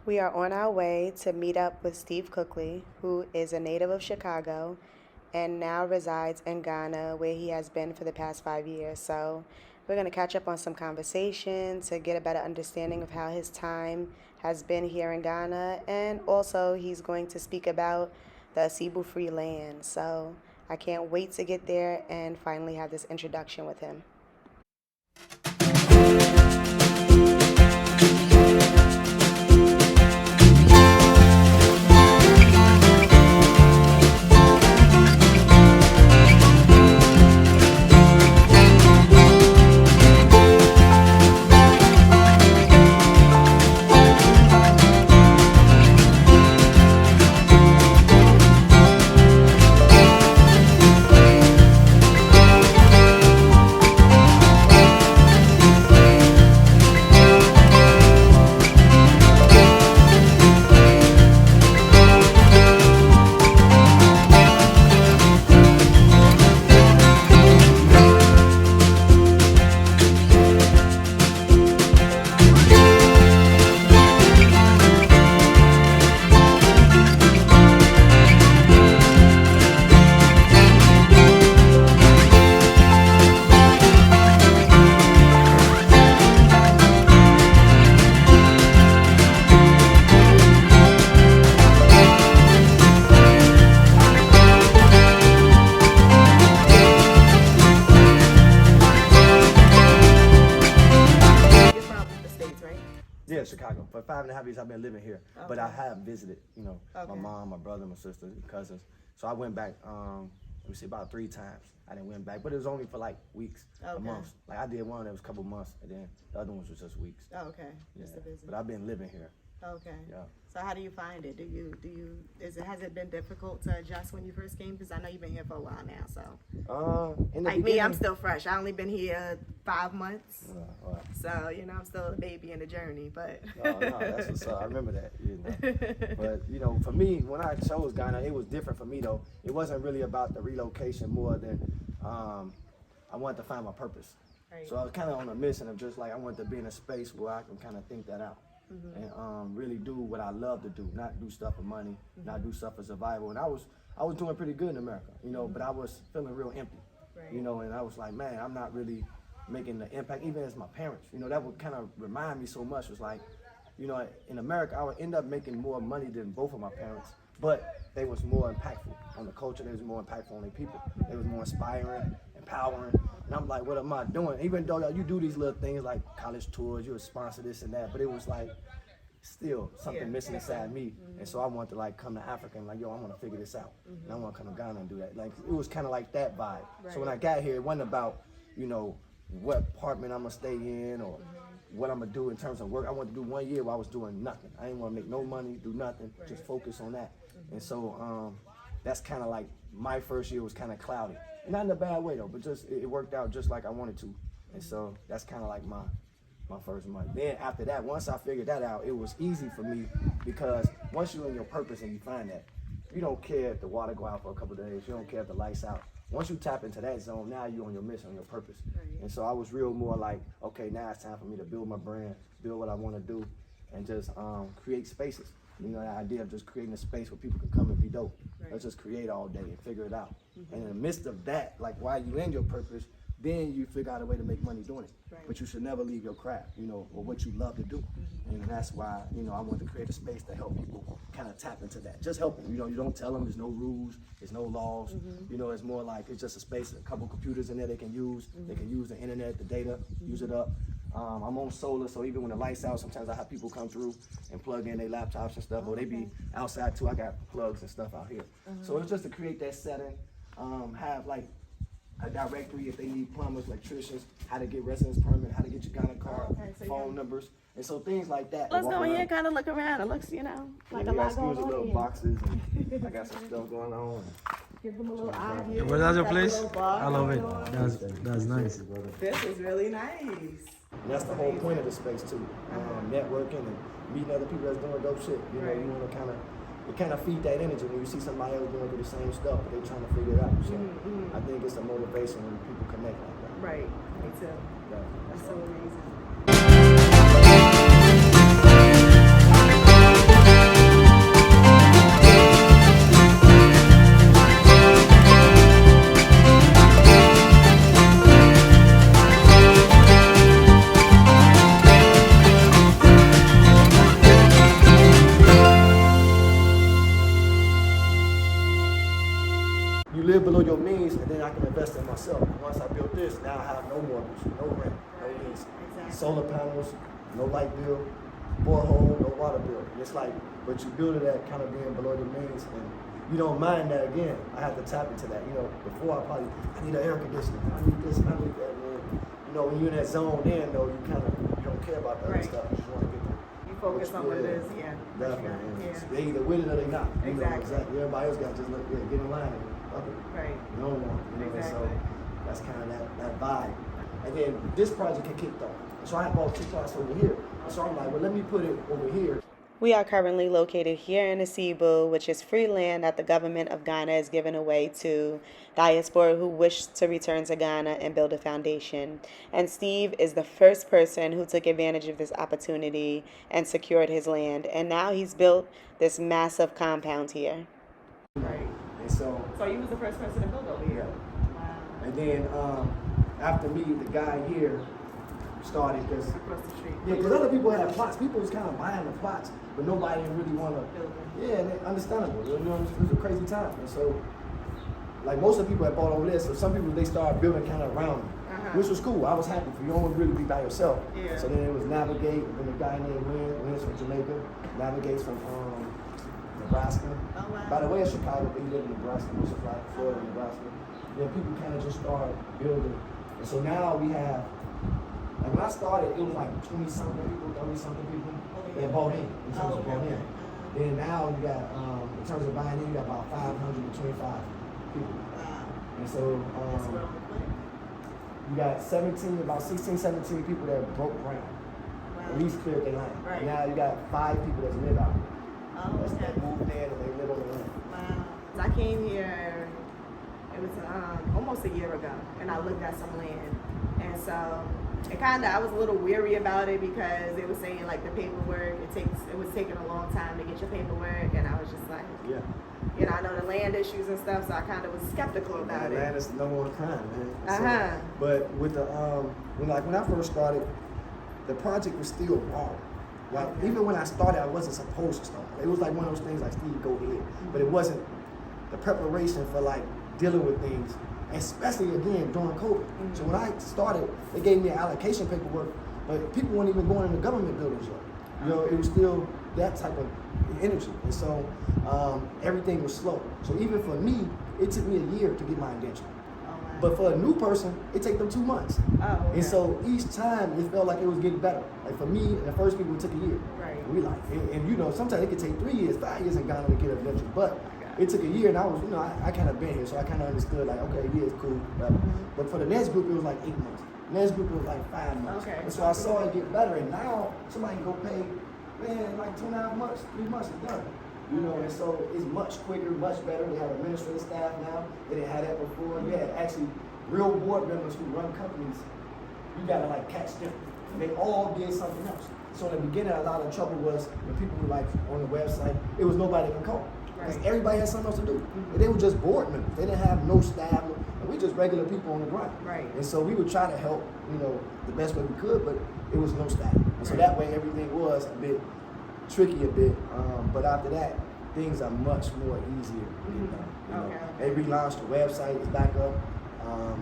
We are on our way to meet up with Steve Cookley, who is a native of Chicago and now resides in Ghana, where he has been for the past 5 years. So we're going to catch up on some conversation to get a better understanding of how his time has been here in Ghana. And also, he's going to speak about the Asebu free land. So I can't wait to get there and finally have this introduction with him. Yeah, Chicago. For 5.5 years, I've been living here, Okay. but I have visited. Okay. My mom, my brother, my sister, cousins. So I went back. Let me see, about 3 times. I didn't went back, but it was only for like weeks, a Okay. month. Like I did one that was a couple months, and then the other ones was just weeks. Oh, okay. Yeah. Just a visit. But I've been living here. Okay. Yeah. So how do you find it? Has it been difficult to adjust when you first came? Because I know you've been here for a while now. So In the like me, beginning- I'm still fresh. I only been here 5 months. Right. So I'm still a baby in the journey. But No, that's what's up. I remember that. But for me, when I chose Ghana, it was different for me though. It wasn't really about the relocation more than I wanted to find my purpose. Right. So I was kind of on a mission of just like I wanted to be in a space where I can kind of think that out. And really do what I love to do, not do stuff for money, not do stuff for survival. And I was doing pretty good in America, but I was feeling real empty, Right. and I was like, man, I'm not really making the impact, even as my parents, that would kind of remind me so much. Was like, in America, I would end up making more money than both of my parents, but they was more impactful on the culture. They was more impactful on the people. They was more inspiring, empowering. And I'm like, what am I doing? Even though you do these little things like college tours, you would sponsor this and that, but it was like still something missing inside me. And so I wanted to like come to Africa and like, yo, I want to figure this out. And I want to come to Ghana and do that. Like it was kind of like that vibe. So when I got here, it wasn't about, what apartment I'm gonna stay in or what I'm gonna do in terms of work. I wanted to do 1 year where I was doing nothing. I didn't want to make no money, do nothing, just focus on that. And so that's kind of like my first year was kind of cloudy. Not in a bad way though, but just it worked out just like I wanted to. And so that's kind of like my first month. Then after that, once I figured that out, it was easy for me because once you're in your purpose and you find that, you don't care if the water go out for a couple of days. You don't care if the lights out. Once you tap into that zone, now you're on your mission, on your purpose. Right. And so I was real more like, okay, now it's time for me to build my brand, build what I want to do, and just create spaces. The idea of just creating a space where people can come and be dope. Right. Let's just create all day and figure it out. And in the midst of that, like while you in your purpose, then you figure out a way to make money doing it. Right. But you should never leave your craft, or what you love to do. And that's why, I want to create a space to help people kind of tap into that. Just help them. You don't tell them there's no rules, there's no laws. It's more like it's just a space, a couple computers in there they can use. They can use the internet, the data, use it up. I'm on solar, so even when the lights out, sometimes I have people come through and plug in their laptops and stuff, or they be outside too. I got plugs and stuff out here. So it's just to create that setting, have like a directory if they need plumbers, electricians, how to get residence permit, how to get your Ghana card, phone numbers, and so things like that. let's go in here and kind of look around. It looks, like a lot going on little here. boxes, and I got some stuff going on. Give them a little idea. Where's that your Got a place? little bar I love it. going on. That's nice. This is really nice. And that's the whole point of the space too. Networking and meeting other people that's doing dope shit. Right. You want to kind of feed that energy when you see somebody else going through the same stuff, but they trying to figure it out. So I think it's a motivation when people connect like that. Right. Me too. Yeah. That's so amazing. for myself. And once I built this, now I have no mortgage, no rent, no lease, solar panels, no light bill, borehole, no water bill. And it's like, but you build it at kind of being below your means, and you don't mind that again. I have to tap into that. You know, before I probably, I need an air conditioner, I need this, I need that, man. You know, when you're in that zone then, though, you kind of, you don't care about the other stuff. You just want to get the, you focus on what it is, definitely. They either with it or they not. You know, exactly. Everybody else got to just get in line and fuck it. Right. You don't want, you know, so that's kind of that vibe. And then this project had kicked off. So I have all 2 plots over here. So I'm like, well, let me put it over here. We are currently located here in Asebu, which is free land that the government of Ghana is giving away to diaspora who wish to return to Ghana and build a foundation. And Steve is the first person who took advantage of this opportunity and secured his land. And now he's built this massive compound here. Right. And so you was the first person to build over here? Yeah. Wow. And then after me, the guy here started because other people had plots. People was kind of buying the plots, but nobody really want to build them. Yeah, and understandable. You know, it was a crazy time. And so, like most of the people that bought over there, so some people they started building kind of around me, which was cool. I was happy for you. Don't want to really be by yourself. Yeah. So then it was Navigate, and then the guy named Wynn's from Jamaica, Navigate's from Nebraska. Oh, wow. By the way, in Chicago, but he lived in Nebraska, which is like Florida, Nebraska. Yeah, people kind of just started building, and so now we have. Like when I started, it was like 20-something people, 30-something people that bought in terms of bought in. Then now you got, in terms of buying in, you got about 525 people. And so you got about 16, 17 people that broke ground. At least cleared their land. Right. And now you got 5 people that live out. That moved in and they live on the land. Wow. I came here, it was almost a year ago, and I looked at some land. And so I was a little weary about it because it was saying like the paperwork, it was taking a long time to get your paperwork, and I was just like, you know, I know the land issues and stuff, so I kind of was skeptical about it. Land is the number one crime, man. So, but with the when I first started, the project was still raw. Like even when I started, I wasn't supposed to start. It was like one of those things like Steve, go ahead, but it wasn't the preparation for like dealing with things. Especially again during COVID. So when I started, they gave me an allocation paperwork, but people weren't even going into government buildings yet. You know, it was still that type of energy, and so everything was slow. So even for me, it took me a year to get my indenture. But for a new person, it take them 2 months. And so each time it felt like it was getting better. Like for me, the first people it took a year. Right. We like, and you know, sometimes it could take 3 years, 5 years in Ghana to get an indenture, but. It took a year, and I was, you know, I kind of been here, so I kind of understood, like, okay, yeah, it's cool, whatever. But for the next group, it was like 8 months. The next group, it was like 5 months. And so I saw it get better, and now somebody can go pay, man, like 2.5 months, 3 months is done. You know, and so it's much quicker, much better. They have administrative staff now. They didn't have that before. You had actually real board members who run companies. You gotta like catch them. They all did something else. So in the beginning, a lot of trouble was when people were like on the website, it was nobody can call. Because everybody had something else to do. And they were just board members. They didn't have no staff. And we just regular people on the ground. Right. And so we would try to help, you know, the best way we could, but it was no staff. And so that way everything was a bit tricky a bit. But after that, things are much more easier. You know, they relaunched the website, it's back up.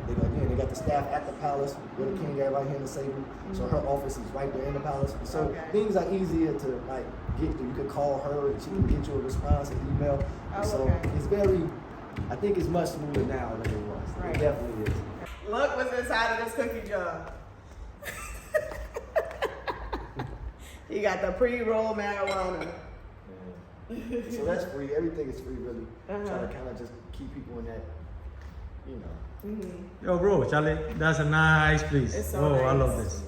They got the staff at the palace with the king right here in Asebu. So her office is right there in the palace. So things are easier to like get to. You could call her and she can get you a response, an email. So it's I think it's much smoother now than it was. It definitely is. Look what's inside of this cookie jar. You got the pre-roll marijuana. So that's free. Everything is free, really. Trying to kind of just keep people in that, you know. Yo, bro, Charlie, that's a nice place. It's so nice. I love this.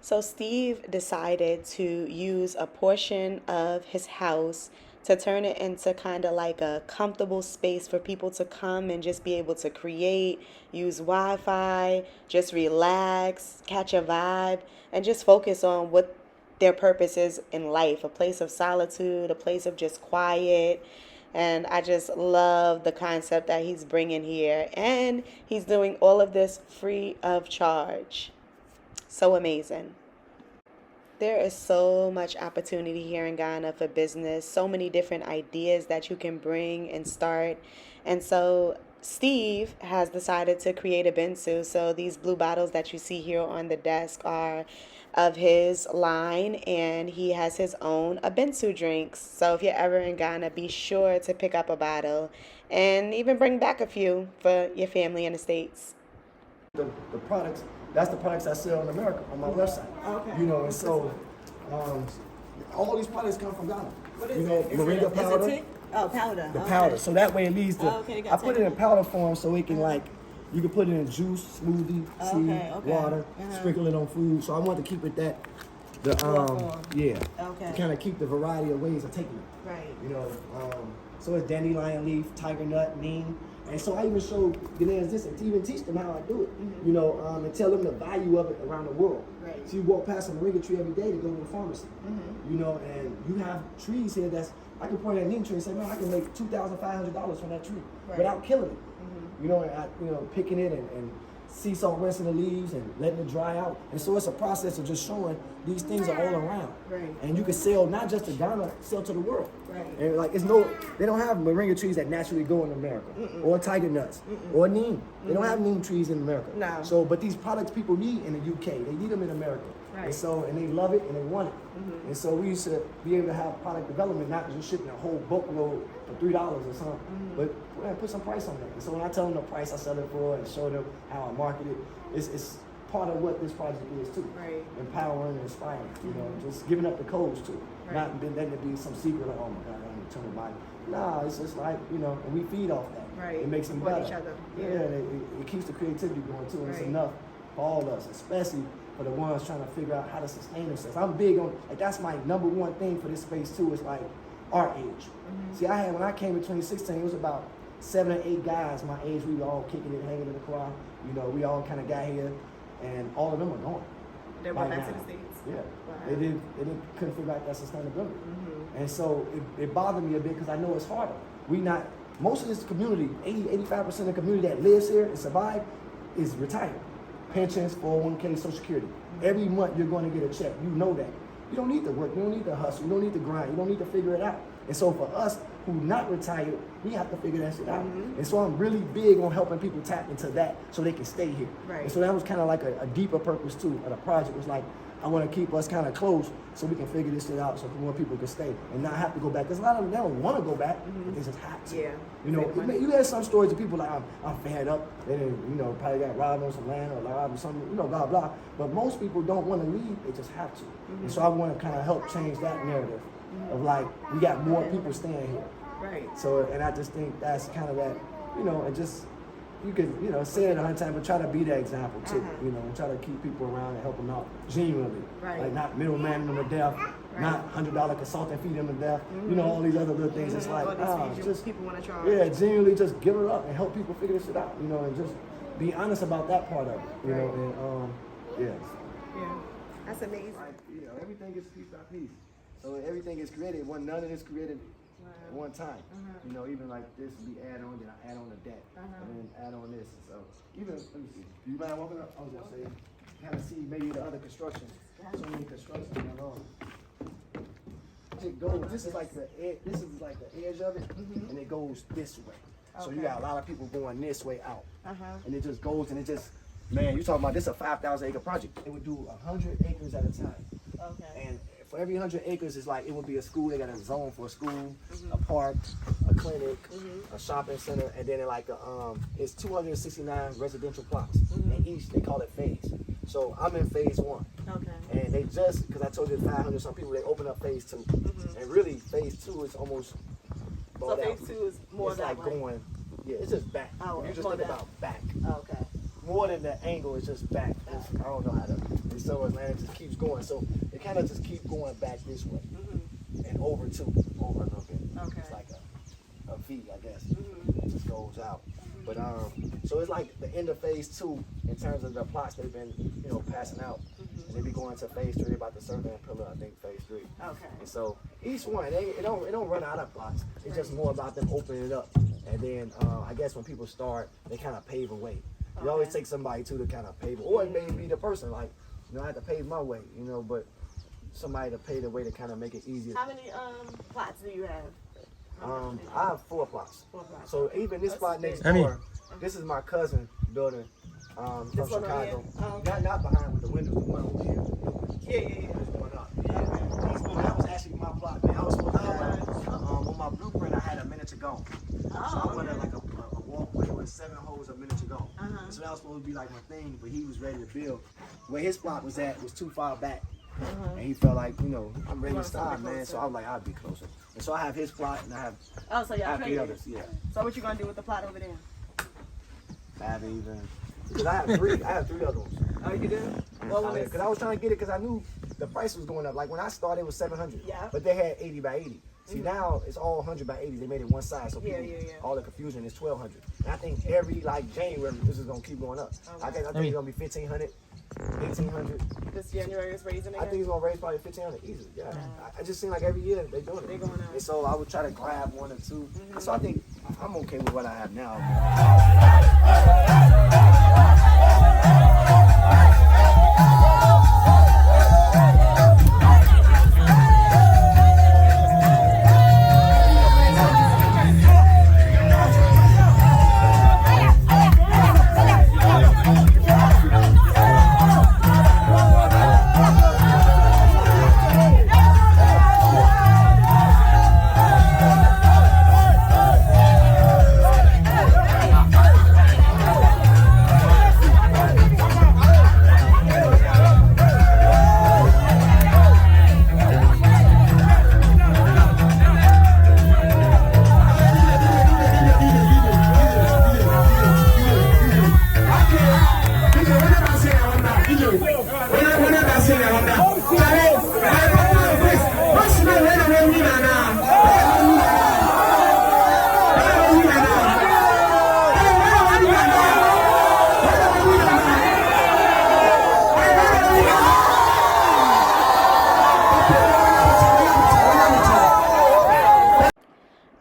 So Steve decided to use a portion of his house to turn it into kind of like a comfortable space for people to come and just be able to create, use Wi-Fi, just relax, catch a vibe, and just focus on what their purpose is in life, a place of solitude, a place of just quiet. And I just love the concept that he's bringing here. And he's doing all of this free of charge. So amazing. There is so much opportunity here in Ghana for business, so many different ideas that you can bring and start. And so Steve has decided to create a bensu. So these blue bottles that you see here on the desk are of his line, and he has his own abensu drinks. So if you're ever in Ghana, be sure to pick up a bottle and even bring back a few for your family in the States. The products, that's the products I sell in America on my website. Okay. You know, and so all these products come from Ghana. What is you know, it? moringa powder. Is it tea? Oh, powder. The Okay. powder. So that way it leads to. Okay, they I got put it in powder form so it can like, you can put it in juice, smoothie, tea, Okay. water, sprinkle it on food. So I want to keep it that. The form. yeah. Okay. To kind of keep the variety of ways of taking it. Right. You know, so it's dandelion leaf, tiger nut, neem. And so I even show Ghanaians this and to even teach them how I do it, you know, and tell them the value of it around the world. Right. So you walk past a moringa tree every day to go to the pharmacy, you know, and you have trees here that's, I can point at a neem tree and say, man, I can make $2,500 from that tree without killing it. You know, and picking it and sea salt rinsing the leaves and letting it dry out. And so it's a process of just showing these things are all around. Right. And you can sell not just to Ghana, sell to the world. Right. And like they don't have moringa trees that naturally grow in America, or tiger nuts, or neem. They don't have neem trees in America. No. So, but these products people need in the UK, they need them in America. Right. And so, and they love it and they want it. And so we used to be able to have product development, not just shipping a whole boatload for $3 or something, but man, put some price on it. And so when I tell them the price I sell it for and show them how I market it, it's part of what this project is too. Right. Empowering and inspiring, you know, just giving up the codes to it. Not letting it be some secret like, oh my God, I need to tell nobody. Nah, it's just like, you know, and we feed off that. Right. It makes them Support better. each other. Yeah, and it keeps the creativity going too. And it's Right. enough for all of us, especially for the ones trying to figure out how to sustain themselves. I'm big on, like, that's my number one thing for this space too, is like our age. See, when I came in 2016, it was about 7 or 8 guys my age. We were all kicking it, hanging in the car. You know, we all kind of got here, and all of them are gone. They went right back to now. the States. Yeah, Wow. couldn't figure out that sustainability. And so it bothered me a bit because I know it's harder. Most of this community, 85% of the community that lives here and survive is retired. Pensions, 401k, Social Security. Every month you're going to get a check. You know that. You don't need to work. You don't need to hustle. You don't need to grind. You don't need to figure it out. And so for us who not retired, we have to figure that shit out. And so I'm really big on helping people tap into that so they can stay here. Right. And so that was kind of like a deeper purpose too of the project. Was like, I want to keep us kind of close so we can figure this shit out so more people can stay and not have to go back. Because a lot of them, they don't want to go back, but they just have to. Yeah. You know, you hear some stories of people like, I'm fed up. They didn't, you know, probably got robbed on some land or robbed or something, you know, blah, blah. But most people don't want to leave. They just have to. And so I want to kind of help change that narrative of like, we got more people staying here. Right. So, and I just think that's kind of that, you know, and just, you could, you know, say it 100 times, but try to be that example too, you know, and try to keep people around and help them out genuinely. Right. Like not middleman them to death, not $100 consultant fee them to death, you know, all these other little things. It's like, just, people want to charge. yeah, genuinely just give it up and help people figure this shit out, you know, and just be honest about that part of it, you know, and, Yeah. That's amazing. like, you know, everything is piece by piece. So everything is created, none of it is created at one time. You know, even like this would be add on, then I add on to that, and then add on this. So even, let me see, do you mind walking up? I was gonna say, kind of see maybe the other construction. So many constructions going on. It goes, this is like the edge of it, and it goes this way. So you got a lot of people going this way out. And it just goes and it just, man, you talking about this is a 5,000 acre project. It would do 100 acres at a time. Okay. And for every 100 acres, it's like it would be a school. They got a zone for a school, a park, a clinic, a shopping center, and then it's 269 residential plots. And each they call it phase. So I'm in phase 1. Okay. And they just, because I told you 500 some people, they open up phase 2. And really, phase 2 is almost So phase 2 is more it's that like way. going, yeah, it's just back. Oh, You it's just more think down. about back. Okay. More than the angle, it's just back. I don't know how to. And so it just keeps going. So it kind of just keeps going back this way and over a little bit. Okay. It's like a V, I guess. It just goes out. But so it's like the end of phase 2 in terms of the plots they've been, you know, passing out. And they be going to phase 3. They're about to serve that pillar, I think, phase 3. Okay. And so each one, it don't run out of plots. It's just more about them opening it up. And then I guess when people start, they kind of pave a way. You always take somebody too to kind of pave it, or it may be the person like, you know, I have to pave my way, you know, but somebody to pave the way to kind of make it easier. How many plots do you have? I have 4 plots. 4 plots. So even this plot next Annie. door, This is my cousin building from This one over Chicago. here? Oh, okay. Not behind with the windows, the one over here. Yeah. There's one up. Yeah. These buildings, that was actually my plot, man. I was supposed to have, on my blueprint, I had a minute to go. So I wanted like a walkway with 7 holes a minute to go. So that was supposed to be like my thing, but he was ready to build. Where his plot was at was too far back. And he felt like, I'm ready to start, man. So I was like, I'll be closer. And so I have his plot, and I have, Oh, so I y'all have 3 traded. others. Yeah. So what you gonna do with the plot over there? I haven't even. Because I have 3. I have 3 other ones. Oh, you do? What one is? Because I was trying to get it because I knew the price was going up. Like when I started, it was 700. Yeah. But they had 80 by 80. See, now it's all 100 by 80. They made it one size, so people, Yeah. all the confusion is 1200. And I think every January this is gonna keep going up. I think it's gonna be 1500, 1800. This January is raising I again? think it's gonna raise probably 1500 easily. Yeah. I just seem like every year they doing it. They going up. And so I would try to grab 1 or 2. And so I think I'm okay with what I have now.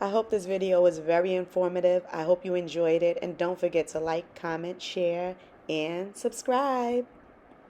I hope this video was very informative. I hope you enjoyed it. And don't forget to like, comment, share, and subscribe.